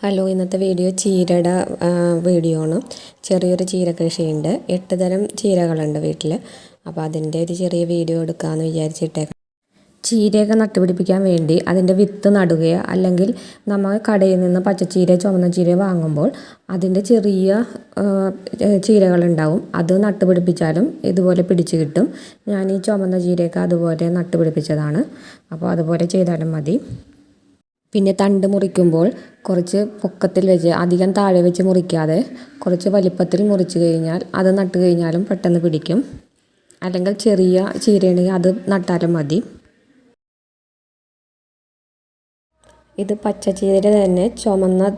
Hello, ഇന്നത്തെ video ചീരയുടെ video ആണ്. ചെറിയൊരു ചീര കൃഷിയുണ്ട്. 8 തരം ചീരകളുണ്ട് വീട്ടിൽ. അപ്പോൾ അതിൻ്റെ ഒരു ചെറിയ വീഡിയോ എടുക്കാമെന്ന് വിചാരിച്ചിട്ടേക്കാം. ചീരയൊക്കെ നട്ടുപിടിപ്പിക്കാൻ വേണ്ടി അതിൻ്റെ വിത്ത് നടുകയോ അല്ലെങ്കിൽ നമ്മൾ കടയിൽ നിന്ന് പച്ചച്ചീര ചുവന്ന ചീര വാങ്ങുമ്പോൾ അതിൻ്റെ ചെറിയ ചീരകളുണ്ടാവും. അത് നട്ടുപിടിപ്പിച്ചാലും ഇതുപോലെ പിടിച്ച് കിട്ടും. ഞാൻ ഈ ചുവന്ന ചീരയൊക്കെ അതുപോലെ നട്ടുപിടിപ്പിച്ചതാണ്. അപ്പോൾ അതുപോലെ ചെയ്താലും മതി. പിന്നെ തണ്ട് മുറിക്കുമ്പോൾ കുറച്ച് പൊക്കത്തിൽ വെച്ച് അധികം താഴെ വെച്ച് മുറിക്കാതെ കുറച്ച് വലിപ്പത്തിൽ മുറിച്ച് കഴിഞ്ഞാൽ അത് നട്ട് കഴിഞ്ഞാലും പെട്ടെന്ന് പിടിക്കും. അല്ലെങ്കിൽ ചെറിയ ചീരയാണെങ്കിൽ അത് നട്ടാലും മതി. ഇത് പച്ചച്ചീര തന്നെ ചുമന്ന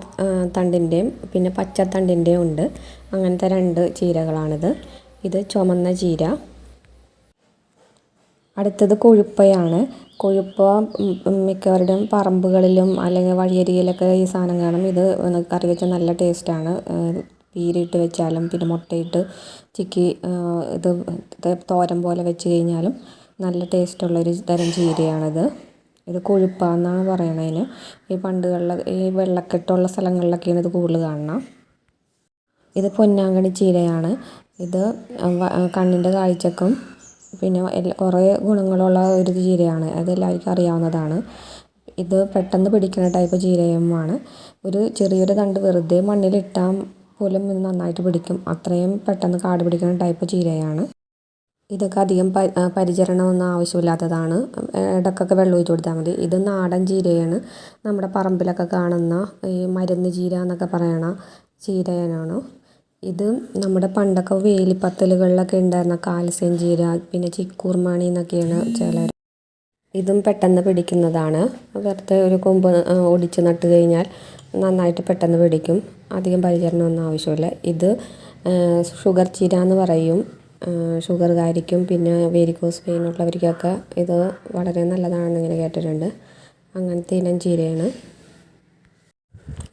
തണ്ടിൻ്റെയും പിന്നെ പച്ച തണ്ടിൻ്റെയും ഉണ്ട്. അങ്ങനത്തെ 2 ചീരകളാണിത്. ഇത് ചുമന്ന ചീര. അടുത്തത് കൊഴുപ്പയാണ്. കൊഴുപ്പ മിക്കവരുടെയും പറമ്പുകളിലും അല്ലെങ്കിൽ വഴിയരികിലൊക്കെ ഈ സാധനം കാണും. ഇത് കറി വെച്ചാൽ നല്ല ടേസ്റ്റാണ്. പീരിയിട്ട് വെച്ചാലും പിന്നെ മുട്ടയിട്ട് ചിക്കി ഇത് തോരൻ പോലെ വെച്ച് കഴിഞ്ഞാലും നല്ല ടേസ്റ്റുള്ളൊരു തരം ചീരയാണിത്. ഇത് കൊഴുപ്പാന്നാണ് പറയണതിന്. ഈ ഈ വെള്ളക്കെട്ടുള്ള സ്ഥലങ്ങളിലൊക്കെയാണ് ഇത് കൂടുതൽ കാണണം. ഇത് പൊന്നാങ്കണ്ണി ചീരയാണ്. ഇത് കണ്ണിൻ്റെ കാഴ്ചക്കും പിന്നെ കുറേ ഗുണങ്ങളുള്ള ഒരു ചീരയാണ്. അതെല്ലാവർക്കും അറിയാവുന്നതാണ്. ഇത് പെട്ടെന്ന് പിടിക്കുന്ന ടൈപ്പ് ചീരയുമാണ്. ഒരു ചെറിയൊരു തണ്ട് വെറുതെ മണ്ണിലിട്ടാൽ പോലും ഇത് നന്നായിട്ട് പിടിക്കും. അത്രയും പെട്ടെന്ന് കാട് പിടിക്കുന്ന ടൈപ്പ് ചീരയാണ്. ഇതൊക്കെ അധികം പരിചരണമൊന്നും ആവശ്യമില്ലാത്തതാണ്. ഇടയ്ക്കൊക്കെ വെള്ളം ഒഴിച്ച് കൊടുത്താൽ മതി. ഇത് നാടൻ ചീരയാണ്. നമ്മുടെ പറമ്പിലൊക്കെ കാണുന്ന ഈ മരുന്ന് ചീര എന്നൊക്കെ പറയണ ചീരയാണ്. ഇത് നമ്മുടെ പണ്ടൊക്കെ വേലിപ്പത്തലുകളിലൊക്കെ ഉണ്ടായിരുന്ന കാൽസ്യം ചീര പിന്നെ ചിക്കൂർമാണി എന്നൊക്കെയാണ് ചിലർ. ഇതും പെട്ടെന്ന് പിടിക്കുന്നതാണ്. വെറുതെ ഒരു കൊമ്പ് ഒടിച്ച് നട്ട് കഴിഞ്ഞാൽ നന്നായിട്ട് പെട്ടെന്ന് പിടിക്കും. അധികം പരിചരണമൊന്നും ആവശ്യമില്ല. ഇത് ഷുഗർ ചീര എന്ന് പറയും. ഷുഗറുകാർക്കും പിന്നെ വെരിക്കോസ് വെയിൻ ഉള്ളവർക്കൊക്കെ ഇത് വളരെ നല്ലതാണെന്ന് ഇങ്ങനെ കേട്ടിട്ടുണ്ട്. അങ്ങനത്തെ ഇനം ചീരയാണ്.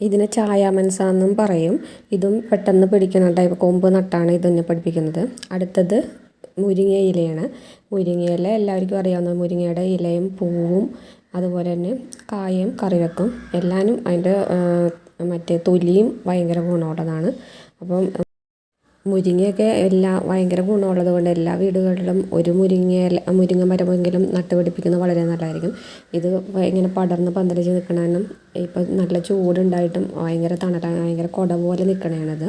ഇതിനെ ചായാമൻസ എന്നും പറയും. ഇതും പെട്ടെന്ന് പിടിക്കുന്ന ടൈപ്പ് കൊമ്പ് നട്ടാണ് ഇതിനെ പഠിപ്പിക്കുന്നത്. അടുത്തത് മുരിങ്ങ ഇലയാണ്. മുരിങ്ങയില എല്ലാവർക്കും അറിയാവുന്ന മുരിങ്ങയുടെ ഇലയും പൂവും അതുപോലെ തന്നെ കായും കറി വെക്കും. എല്ലാവരും അതിൻ്റെ മറ്റേ തൊലിയും ഭയങ്കര ഗുണമുള്ളതാണ്. അപ്പം മുരിങ്ങയൊക്കെ ഭയങ്കര ഗുണമുള്ളത് കൊണ്ട് എല്ലാ വീടുകളിലും ഒരു മുരിങ്ങ മരമെങ്കിലും നട്ടുപിടിപ്പിക്കുന്നത് വളരെ നല്ലതായിരിക്കും. ഇത് ഇങ്ങനെ പടർന്ന് പന്തലിച്ച് നിൽക്കണതിനും ഇപ്പം നല്ല ചൂടുണ്ടായിട്ടും ഭയങ്കര തണലാണ്. ഭയങ്കര കുട പോലെ നിൽക്കണതാണിത്.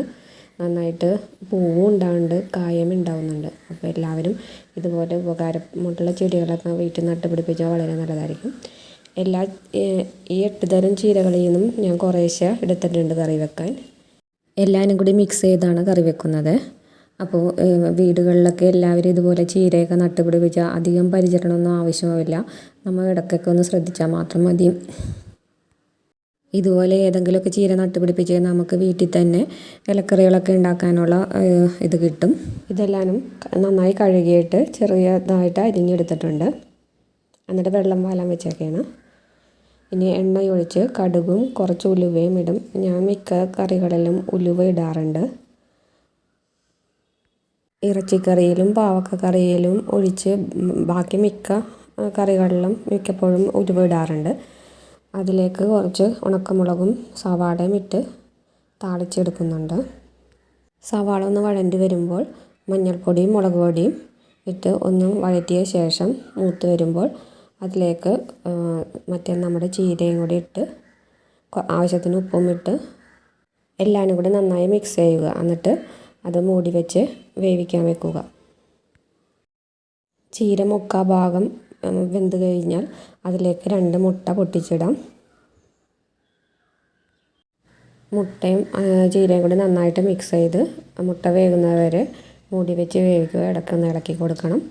നന്നായിട്ട് പൂവും ഉണ്ടാവുന്നുണ്ട്, കായും ഉണ്ടാവുന്നുണ്ട്. അപ്പോൾ എല്ലാവരും ഇതുപോലെ ഉപകാരമുള്ള ചെടികളൊക്കെ വീട്ടിൽ നട്ടുപിടിപ്പിച്ചാൽ വളരെ നല്ലതായിരിക്കും. ഈ 8 തരം ചീരകളിൽ നിന്നും ഞാൻ കുറേശ്ശെ എടുത്തിട്ടുണ്ട് കറി വെക്കാൻ. എല്ലാവരും കൂടി മിക്സ് ചെയ്താണ് കറി വെക്കുന്നത്. അപ്പോൾ വീടുകളിലൊക്കെ എല്ലാവരും ഇതുപോലെ ചീരയൊക്കെ നട്ടുപിടിപ്പിച്ചാൽ അധികം പരിചരണമൊന്നും ആവശ്യമില്ല. നമ്മൾ ഇടയ്ക്കൊക്കെ ഒന്ന് ശ്രദ്ധിച്ചാൽ മാത്രം മതി. ഇതുപോലെ ഏതെങ്കിലുമൊക്കെ ചീര നട്ടുപിടിപ്പിച്ച് നമുക്ക് വീട്ടിൽ തന്നെ ഇലക്കറികളൊക്കെ ഉണ്ടാക്കാനുള്ള ഇത് കിട്ടും. ഇതെല്ലാവരും നന്നായി കഴുകിയിട്ട് ചെറിയതായിട്ട് അരിഞ്ഞെടുത്തിട്ടുണ്ട്. എന്നിട്ട് വെള്ളം വാലാൻ വെച്ചൊക്കെയാണ്. ഇനി എണ്ണ ഒഴിച്ച് കടുകും കുറച്ച് ഉലുവയും ഇടും. ഞാൻ മിക്ക കറികളിലും ഉലുവ ഇടാറുണ്ട്. ഇറച്ചിക്കറിയിലും പാവക്ക കറിയിലും ഒഴിച്ച് ബാക്കി മിക്ക കറികളിലും മിക്കപ്പോഴും ഉലുവ ഇടാറുണ്ട്. അതിലേക്ക് കുറച്ച് ഉണക്കമുളകും സവാളയും ഇട്ട് താളിച്ചെടുക്കുന്നുണ്ട്. സവാള ഒന്ന് വഴണ്ടി വരുമ്പോൾ മഞ്ഞൾപ്പൊടിയും മുളക് പൊടിയും ഇട്ട് ഒന്ന് വഴറ്റിയ ശേഷം മൂത്ത് വരുമ്പോൾ അതിലേക്ക് നമ്മുടെ ചീരയും കൂടി ഇട്ട് ആവശ്യത്തിന് ഉപ്പും ഇട്ട് എല്ലാവരും കൂടി നന്നായി മിക്സ് ചെയ്യുക. എന്നിട്ട് അത് മൂടി വെച്ച് വേവിക്കാൻ വെക്കുക. ചീര മുക്കാൽ ഭാഗം വെന്ത് കഴിഞ്ഞാൽ അതിലേക്ക് 2 മുട്ട പൊട്ടിച്ചിടാം. മുട്ടയും ചീരയും കൂടി നന്നായിട്ട് മിക്സ് ചെയ്ത് മുട്ട വേകുന്നവരെ മൂടി വെച്ച് വേവിക്കുക. ഇടയ്ക്കൊന്ന് ഇളക്കി കൊടുക്കണം.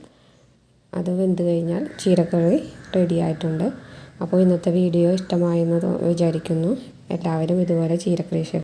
അത് വെന്ത് കഴിഞ്ഞാൽ ചീരക്കറി റെഡി ആയിട്ടുണ്ട്. അപ്പോൾ ഇന്നത്തെ വീഡിയോ ഇഷ്ടമായെന്ന് വിചാരിക്കുന്നു. എല്ലാവരും ഇതുപോലെ ചീരക്കൃഷി